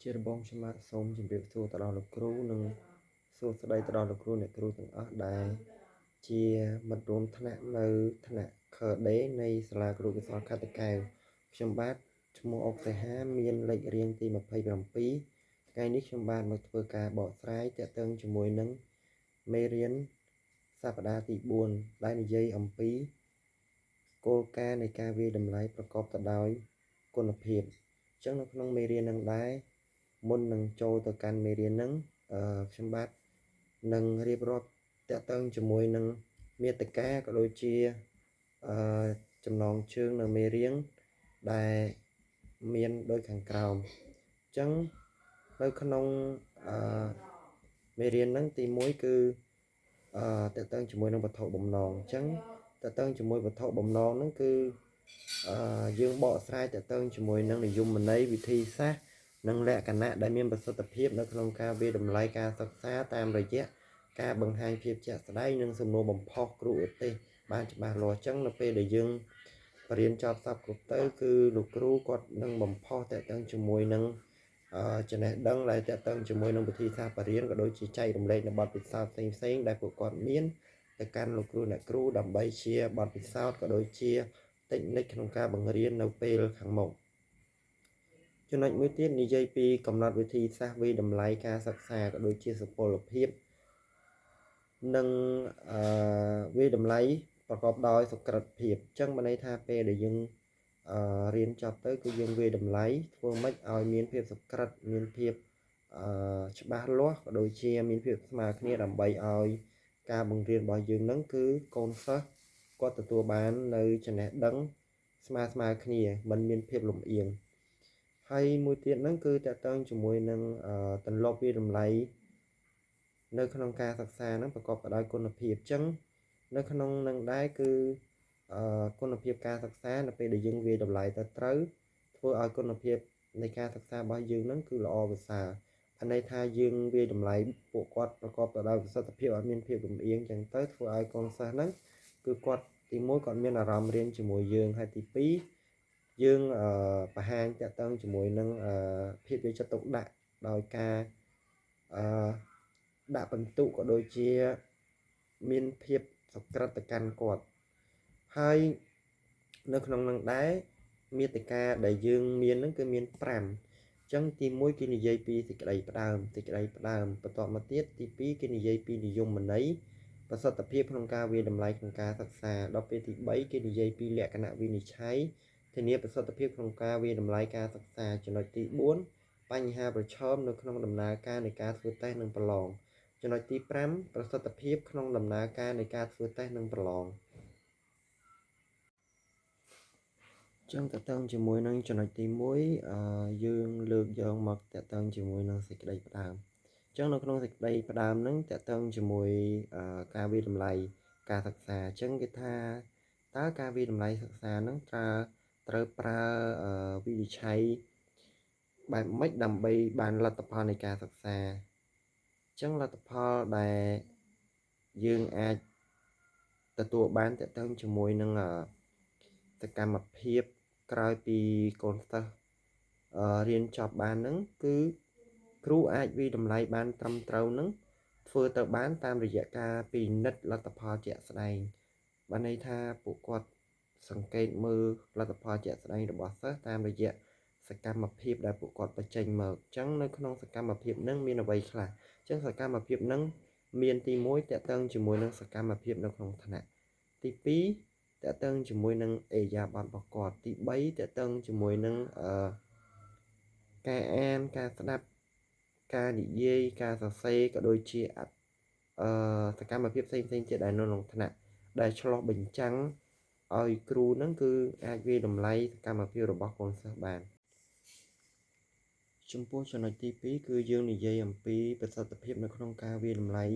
ជារបងខ្ញុំបាទសូមជម្រាបសួរទៅដល់លោកគ្រូនិងសួស្តីទៅដល់លោកគ្រូអ្នកគ្រូទាំងអស់ដែលជាមិត្តរួមថ្នាក់នៅថ្នាក់ខដេនៃសាលាគ្រូកុសលខត្តកែវខ្ញុំបាទឈ្មោះអុកសេហាមានលេខរៀងទី27ថ្ងៃនេះខ្ញុំបាទមកធ្វើការបកស្រាយទាក់ទងជាមួយនឹងមេរៀនសប្តាហ៍ទី4ដែលនិយាយអំពីគោលការណ៍នៃការវាយតម្លៃប្រកបទៅដោយគុណភាពអញ្ចឹងនៅក្នុងមេរៀននឹងដែរមុននឹងចូលទៅកាន់មេរៀនហ្នឹងខ្ញុំបាទនឹងរៀបរាប់តាក់ទងជាមួយនឹងមាតិកាក៏ដូចជាចំណងជើងនៅមេរៀនដែលមានដូចខាងក្រោមអញ្ចឹងនៅក្នុងមេរៀនហ្នឹងទី1គឺតាក់ទងជាមួយនឹងវត្ថុបំណងអញ្ចឹងតាក់ទងជាមួយវត្ថុបំណងហ្នឹងគឺយើងបកស្រាយតាក់ទងជាមួយនឹងនិយមន័យវិធីសាស្ត្រនិងលក្ខណៈដែលមានប្រសិទ្ធភាពនៅក្នុងការវាយតម្លៃការសិក្សាតាមរយៈការបង្ហាញភាពជាក់ស្ដែងនិងសំណួរបំផុសគ្រូឧទ្ទេសបានច្បាស់លាស់អញ្ចឹងនៅពេលដែលយើងបរៀនចប់សពគ្រប់ទៅគឺលោកគ្រូគាត់នឹងបំផុសតាក់ទងជាមួយនឹងចំណេះដឹងដែលតាក់ទងជាមួយនឹងវិធីសាស្ត្របរៀនក៏ដូចជាចែករំលែកនៅបទពិសោធន៍ផ្សេងៗដែលពួកគាត់មានទៅកាន់លោកគ្រូអ្នកគ្រូដើម្បីជាបទពិសោធន៍ក៏ដូចជាtechniqueក្នុងការបង្រៀននៅពេលខាងមុខចំណុចមួយទៀតនិយាយពីកំណត់វិធីសាស្ត្រវាយតម្លៃការសិក្សាក៏ដូចជាសុពលភាពនិងវាយតម្លៃប្រកបដោយសុក្រិតភាពអញ្ចឹងបានន័យថាពេលដែលយើងរៀនចប់ទៅគឺយើងវាយតម្លៃធ្វើម៉េចឲ្យមានភាពសុក្រិតមានភាពច្បាស់លាស់ក៏ដូចជាមានភាពស្មើគ្នាដើម្បីឲ្យការបង្រៀនរបស់យើងនឹងគឺកូនសិស្សគាត់ទទួលបាននៅចំណេះដឹងស្មើគ្នាមិនមានភាពលំអៀងហើយមួយទៀតហ្នឹងគឺតកតងជាមួយនឹងទម្លាប់វាតម្លៃនៅក្នុងការសិក្សាហ្នឹងប្រកបទៅដោយគុណភាពអញ្ចឹងនៅក្នុងនឹងដែរគឺគុណភាពការសិក្សានៅពេលដែលយើងវាតម្លៃទៅត្រូវធ្វើឲ្យគុណភាពនៃការសិក្សារបស់យើងហ្នឹងគឺល្អប្រសើរអាន័យថាយើងវាតម្លៃពួកគាត់ប្រកបទៅដោយប្រសិទ្ធភាពអត់មានភាពលំអៀងអញ្ចឹងទៅធ្វើឲ្យកូនសិស្សហ្នឹងគឺគាត់ទី1គាត់មានអារម្មណ៍រៀនជាមួយយើងហើយទី2យើងបង្ហាញតាក់ទងជាមួយនឹងភាពយកចិត្តទុកដាក់ដោយការដាក់បន្ទុកក៏ដូចជាមានភាពសុក្រិតទៅកាន់គាត់ហើយនៅក្នុងនឹងដែរមាតិកាដែលយើងមានហ្នឹងគឺមាន5អញ្ចឹងទី1គេនិយាយពីសេចក្តីផ្ដើមបន្ទាប់មកទៀតទី2គេនិយាយពីនិយមន័យប្រសិទ្ធភាពក្នុងការវាតម្លៃក្នុងការសិក្សាដល់ពេលទី3គេនិយាយពីលក្ខណៈវិនិច្ឆ័យធានាប្រសិទ្ធភាពក្នុងការវាតម្លៃការសិក្សាចំណុចទី4បញ្ហាប្រឈមនៅក្នុងដំណើរការនៃការធ្វើតេស្តនិងប្រឡងចំណុចទី5ប្រសិទ្ធភាពក្នុងដំណើរការនៃការធ្វើតេស្តនិងប្រឡងចឹងតទៅជាមួយនឹងចំណុចទី1យើងលើកយកមកតទៅជាមួយនឹងសេចក្តីផ្ដើមចឹងនៅក្នុងសេចក្តីផ្ដើមហ្នឹងតទៅជាមួយការវិតម្លៃការសិក្សាចឹងគេថាតើការវិតម្លៃសិក្សាហ្នឹងត្រូវប្រើវិនិច្ឆ័យបែបម៉េចដើម្បីបានលទ្ធផលនៃការសិក្សាចឹងលទ្ធផលដែលយើងអាចទទួលបានតទៅជាមួយនឹងសកម្មភាពក្រោយពីកូនសិស្សរៀនចប់បានហ្នឹងគឺគ្រូអាចវិតម្លៃបានត្រឹមត្រូវហ្នឹងធ្វើទៅបានតាមរយៈការពិនិត្យលទ្ធផលជាក់ស្ដែងបានន័យថាពួកគាត់សង្កេតមើលលទ្ធផលជាក់ស្ដែងរបស់សិស្សតាមរយៈសកម្មភាពដែលពួកគាត់បញ្ចេញមកអញ្ចឹងនៅក្នុងសកម្មភាពហ្នឹងមានអ្វីខ្លះអញ្ចឹងសកម្មភាពហ្នឹងមានទី1តកតឹងជាមួយនឹងសកម្មភាពនៅក្នុងថ្នាក់ទី2តកតឹងជាមួយនឹងអេយ៉ាប័តរបស់គាត់ទី3តកតឹងជាមួយនឹងការអានការស្ដាប់ការនិយាយការសរសេរក៏ដូចជាសកម្មភាពផ្សេងទៀតដែលនៅក្នុងថ្នាក់ដែលឆ្លោះបញ្ចាំងឲ្យគ្រូហ្នឹងគឺអាចវាតម្លៃសកម្មភាពរបស់កូនសិស្សបានចំពោះចំណុចទី2គឺយើងនិយាយអំពីប្រសិទ្ធភាពនៅក្នុងការវាតម្លៃ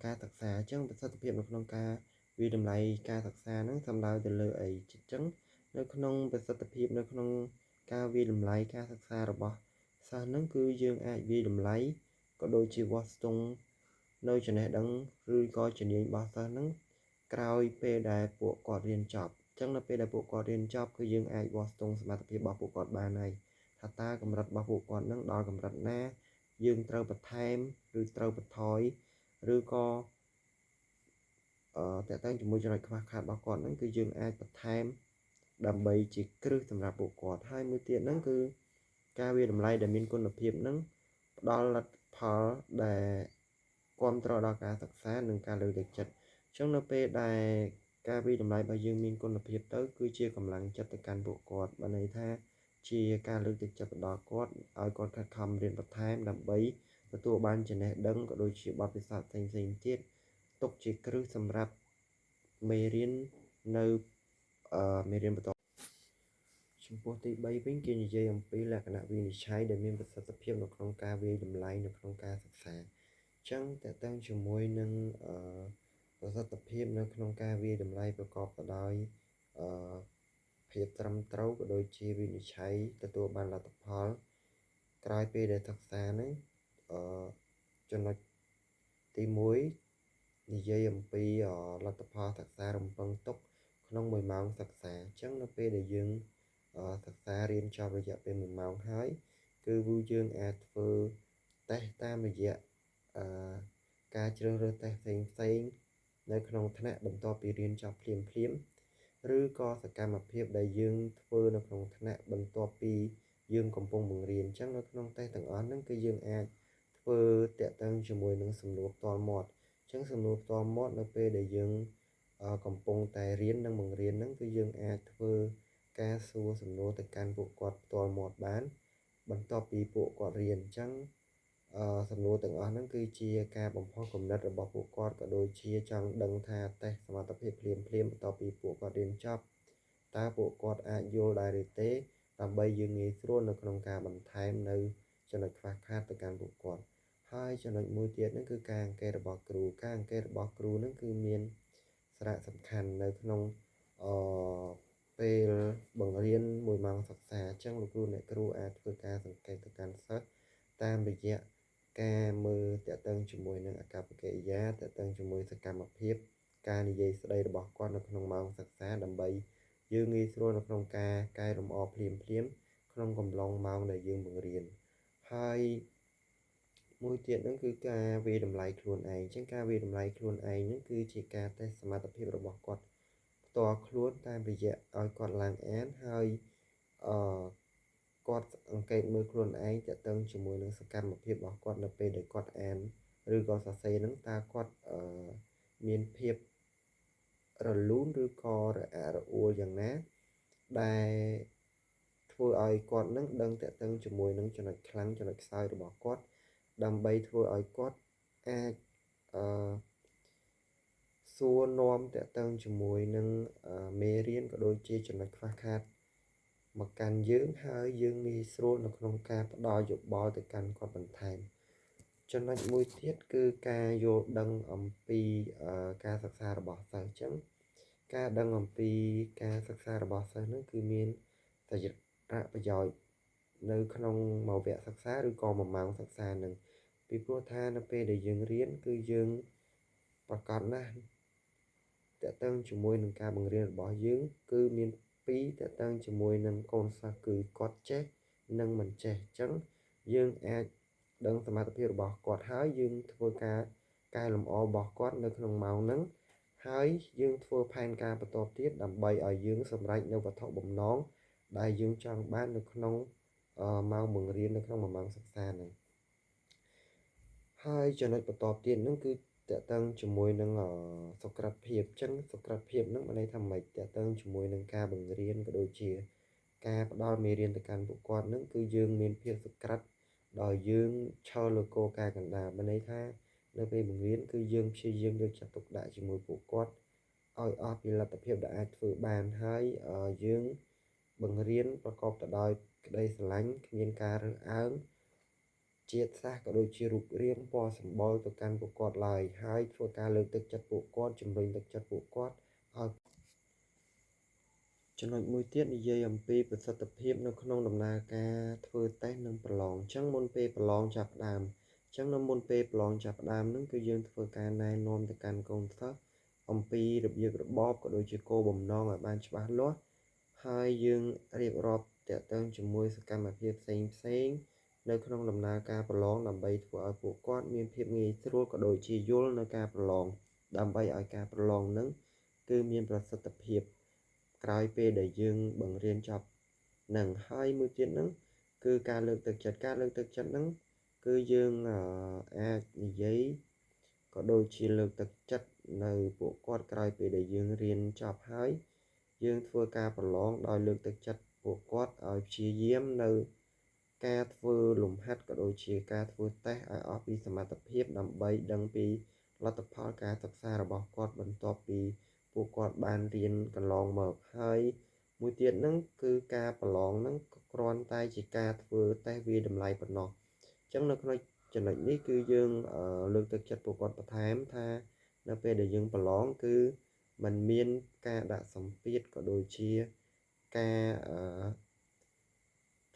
ការសិក្សាអញ្ចឹងប្រសិទ្ធភាពនៅក្នុងការវាតម្លៃការសិក្សាហ្នឹងសំដៅទៅលើអីអញ្ចឹងនៅក្នុងប្រសិទ្ធភាពនៅក្នុងការវាតម្លៃការសិក្សារបស់សិស្សហ្នឹងគឺយើងអាចវាតម្លៃក៏ដូចជាវាស់ស្ទង់នៅចំណេះដឹងឬក៏ជំនាញរបស់សិស្សហ្នឹងក្រោយពេលដែលពួកគាត់រៀនចប់អញ្ចឹងនៅពេលដែលពួកគាត់រៀនចប់គឺយើងអាចវាស់ស្ទង់សមត្ថភាពរបស់ពួកគាត់បានហើយ ថាតើកម្រិតរបស់ពួកគាត់នឹងដល់កម្រិតណាយើងត្រូវបន្ថែមឬត្រូវបន្ថយឬក៏តើតើជាមួយចំណុចខ្វះខាតរបស់គាត់ហ្នឹងគឺយើងអាចបន្ថែមដើម្បីជាគ្រឹះសម្រាប់ពួកគាត់ហើយមួយទៀតហ្នឹងគឺការវាតម្លៃដែលមានគុណភាពហ្នឹងផ្ដល់លទ្ធផលដែលគ្រប់គ្រងដល់ការសិក្សានិងការលើកទឹកចិត្តអញ្ចឹងនៅពេលដែលការវិតម្លៃរបស់យើងមានគុណភាពទៅគឺជាកម្លាំងចិត្តទៅកាន់ពួកគាត់បានន័យថាជាការលើកទឹកចិត្តដល់គាត់ឲ្យគាត់ខិតខំរៀនបន្ថែមដើម្បីទទួលបានចំណេះដឹងក៏ដូចជាបទពិសោធន៍ផ្សេងៗទៀតទុកជាគ្រឹះសម្រាប់មេរៀននៅមេរៀនបន្តចំពោះទី3វិញគេនិយាយអំពីលក្ខណៈវិនិច្ឆ័យដែលមានប្រសិទ្ធភាពនៅក្នុងការវាយតម្លៃនៅក្នុងការសិក្សាអញ្ចឹងតើតើជាមួយនឹងប្រសិទ្ធភាពនៅក្នុងការវាយតម្លៃប្រកបទៅដោយភាពត្រឹមត្រូវក៏ដូចជាវិនិច្ឆ័យទទួលបានលទ្ធផលក្រោយពេលដែលសិក្សាហ្នឹងចំណុចទី1និយាយអំពីលទ្ធផលសិក្សារំពឹងទុកក្នុង1ម៉ោងសិក្សាអញ្ចឹងនៅពេលដែលយើងសិក្សារៀនចប់រយៈពេល1ម៉ោងហើយគឺយើងអាចធ្វើតេស្តតាមរយៈការជ្រើសរើសតេស្តផ្សេងៗនៅក្នុងថ្នាក់បន្ទាប់ពីរៀនចប់ភ្លាមឬក៏សកម្មភាពដែលយើងធ្វើនៅក្នុងថ្នាក់បន្ទាប់ពីយើងកំពុងបង្រៀនអញ្ចឹងនៅក្នុងតេស្តទាំងអស់ហ្នឹងគឺយើងអាចធ្វើតាក់ទងជាមួយនឹងសំណួរផ្ទាល់មាត់អញ្ចឹងសំណួរផ្ទាល់មាត់នៅពេលដែលយើងកំពុងតែរៀននិងបង្រៀនហ្នឹងគឺយើងអាចធ្វើការសួរសំណួរទៅកាន់ពួកគាត់ផ្ទាល់មាត់បានបន្ទាប់ពីពួកគាត់រៀនអញ្ចឹងសំណួរទាំងអស់ហ្នឹងគឺជាការបំផុសគំនិតរបស់ពួកគាត់ក៏ដូចជាចង់ដឹងថាតេស្តសមត្ថភាពភ្លាមបន្ទាប់ពីពួកគាត់រៀនចប់តើពួកគាត់អាចយល់ដែរឬទេដើម្បីយើងងាយស្រួលនៅក្នុងការបន្ថែមនៅចំណុចខ្វះខាតទៅកាន់ពួកគាត់ហើយចំណុចមួយទៀតហ្នឹងគឺការអង្កេតរបស់គ្រូការអង្កេតរបស់គ្រូហ្នឹងគឺមានសារៈសំខាន់នៅក្នុងពេលបង្រៀន1ម៉ោងសិក្សាអញ្ចឹងលោកគ្រូអ្នកគ្រូអាចធ្វើការសង្កេតទៅកាន់សិស្សតាមរយៈការមើលតាក់ទងជាមួយនឹងអាកប្បកិរិយាតាក់ទងជាមួយសកម្មភាពការនិយាយស្ដីរបស់គាត់នៅក្នុងម៉ោងសិក្សាដើម្បីយើងងាយស្រួលនៅក្នុងការកែលម្អភ្លាមក្នុងកំឡុងម៉ោងដែលយើងបង្រៀនហើយមួយទៀតហ្នឹងគឺការវាយតម្លៃខ្លួនឯងអញ្ចឹងការវាយតម្លៃខ្លួនឯងហ្នឹងគឺជាការតេស្តសមត្ថភាពរបស់គាត់ផ្ទាល់ខ្លួនតាមរយៈឲ្យគាត់ឡើងអានហើយគាត់អង្កេតមើលខ្លួនឯងតាក់ទងជាមួយនឹងសកម្មភាពរបស់គាត់នៅពេលដែលគាត់អានឬក៏សរសេរហ្នឹងតើគាត់មានភាពរលូនឬក៏រអាក់រអួលយ៉ាងណាដែលធ្វើឲ្យគាត់នឹងដឹងតាក់ទងជាមួយនឹងចំណុចខ្លាំងចំណុចខ្សោយរបស់គាត់ដើម្បីធ្វើឲ្យគាត់អាចសួរនាំតាក់ទងជាមួយនឹងមេរៀនក៏ដូចជាចំណុចខ្វះខាតមកកាន់យើងហើយយើងងាយស្រួលនៅក្នុងការផ្ដល់យោបល់ទៅកាន់គាត់បន្ថែមចំណុចមួយទៀតគឺការយល់ដឹងអំពីការសិក្សារបស់សិស្សអញ្ចឹងការដឹងអំពីការសិក្សារបស់សិស្សហ្នឹងគឺមានសារៈប្រយោជន៍នៅក្នុងមួយវគ្គសិក្សាឬក៏1ម៉ោងសិក្សាហ្នឹងពីព្រោះថានៅពេលដែលយើងរៀនគឺយើងប្រកបណាស់តាក់ទងជាមួយនឹងការបង្រៀនរបស់យើងគឺមាន2តាក់ទងជាមួយនឹងកូនសិស្សគឺគាត់ចេះនិងមិនចេះអញ្ចឹងយើងអាចដឹងសមត្ថភាពរបស់គាត់ហើយយើងធ្វើការកែលម្អរបស់គាត់នៅក្នុងម៉ោងហ្នឹងហើយយើងធ្វើផែនការបន្តទៀតដើម្បីឲ្យយើងសម្រេចនៅវត្ថុបំណងដែលយើងចង់បាននៅក្នុងម៉ោងបង្រៀននៅក្នុង1ម៉ោងសិក្សាហ្នឹងហើយចំណុចបន្តទៀតហ្នឹងគឺតាក់ទងជាមួយនឹងសុក្រិតភាពអញ្ចឹងសុក្រិតភាពហ្នឹងមានន័យថាម៉េចតាក់ទងជាមួយនឹងការបង្រៀនក៏ដូចជាការផ្ដល់មេរៀនទៅកាន់ពួកគាត់ហ្នឹងគឺយើងមានភាពសុក្រិតដោយយើងឈរលើគោលការណ៍កណ្ដាលមានន័យថានៅពេលបង្រៀនគឺយើងព្យាយាមយកចិត្តទុកដាក់ជាមួយពួកគាត់ឲ្យអស់ពីលទ្ធភាពដែលអាចធ្វើបានហើយយើងបង្រៀនប្រកបទៅដោយក្តីស្រឡាញ់គ្មានការរើសអើងជាតិសាសន៍ក៏ដូចជារូបរាងពណ៌សម្បុរទៅកាន់ពួកគាត់ឡើយហើយធ្វើការលើកទឹកចិត្តពួកគាត់ជំរុញទឹកចិត្តពួកគាត់ឲ្យចំណុចមួយទៀតនិយាយអំពីប្រសិទ្ធភាពនៅក្នុងដំណើរការធ្វើតេស្តនិងប្រឡងអញ្ចឹងមុនពេលប្រឡងចាប់ផ្ដើមអញ្ចឹងនៅមុនពេលប្រឡងចាប់ផ្ដើមហ្នឹងគឺយើងធ្វើការណែនាំទៅកាន់កូនសិស្សអំពីរបៀបរបបក៏ដូចជាគោលបំណងឲ្យបានច្បាស់លាស់ហើយយើងរៀបរាប់ ទាក់ទងជាមួយសកម្មភាពផ្សេងៗនៅក្នុងដំណើរការប្រឡងដើម្បីធ្វើឲ្យពួកគាត់មានភាពងាយស្រួលក៏ដូចជាយល់នៅការប្រឡងដើម្បីឲ្យការប្រឡងនឹងគឺមានប្រសិទ្ធភាពក្រោយពេលដែលយើងបង្រៀនចប់នឹងហើយមួយទៀតហ្នឹងគឺការលើកទឹកចិត្តហ្នឹងគឺយើងអាចនិយាយក៏ដូចជាលើកទឹកចិត្តនៅពួកគាត់ក្រោយពេលដែលយើងរៀនចប់ហើយយើងធ្វើការប្រឡងដោយលើកទឹកចិត្តពួកគាត់ឲ្យព្យាយាមនៅការធ្វើលំហាត់ក៏ដូចជាការធ្វើតេស្តឲ្យអស់ពីសមត្ថភាពដើម្បីដឹងពីលទ្ធផលការសិក្សារបស់គាត់បន្ទាប់ពីពួកគាត់បានរៀនកន្លងមកហើយមួយទៀតហ្នឹងគឺការប្រឡងហ្នឹងក៏គ្រាន់តែជាការធ្វើតេស្តវាតម្លៃប៉ុណ្ណោះអញ្ចឹងនៅក្នុងចំណុចនេះគឺយើងលើកទឹកចិត្តពួកគាត់បន្ថែមថានៅពេលដែលយើងប្រឡងគឺมันមានការដាក់សម្ពាធក៏ដូចជាការ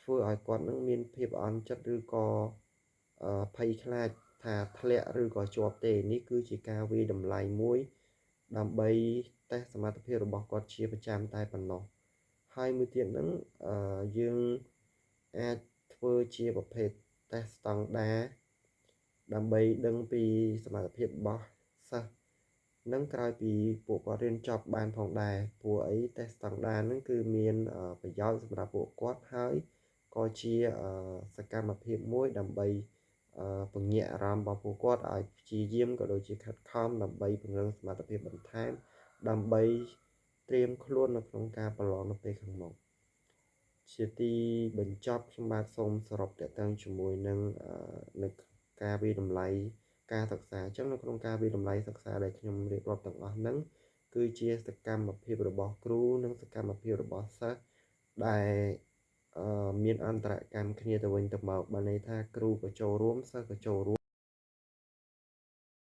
ធ្វើឲ្យគាត់នឹងមានភាពអន់ចិត្តឬក៏ភ័យខ្លាចថាធ្លាក់ឬក៏ជាប់ទេនេះគឺជាការវាយតម្លៃមួយដើម្បីតេស្តសមត្ថភាពរបស់គាត់ជាប្រចាំតែប៉ុណ្ណោះហើយមួយទៀតហ្នឹងយើងអាចធ្វើជាប្រភេទតេស្តស្តង់ដារដើម្បីដឹងពីសមត្ថភាពរបស់សិស្សនឹងក្រោយពីពួកគាត់រៀនចប់បានផងដែរព្រោះអីតេស្តស្តង់ដារហ្នឹងគឺមានប្រយោជន៍សម្រាប់ពួកគាត់ហើយក៏ជាសកម្មភាពមួយដើម្បីពង្ញាក់អារម្មណ៍របស់ពួកគាត់ឲ្យព្យាយាមក៏ដូចជាខិតខំដើម្បីពង្រឹងសមត្ថភាពបន្ថែមដើម្បីត្រៀមខ្លួននៅក្នុងការប្រឡងនៅពេលខាងមុខជាទីបញ្ចប់ខ្ញុំបាទសូមសរុបទាក់ទងជាមួយនឹងការវិតម្លៃការសិក្សាអញ្ចឹងនៅក្នុងការវិតម្លៃសិក្សាដែលខ្ញុំរៀបរាប់ទាំងអស់ហ្នឹងគឺជាសកម្មភាពរបស់គ្រូនិងសកម្មភាពរបស់សិស្សដែលមានអន្តរកម្មគ្នាទៅវិញទៅមកបើន័យថាគ្រូក៏ចូលរួមសិស្សក៏ចូលរួម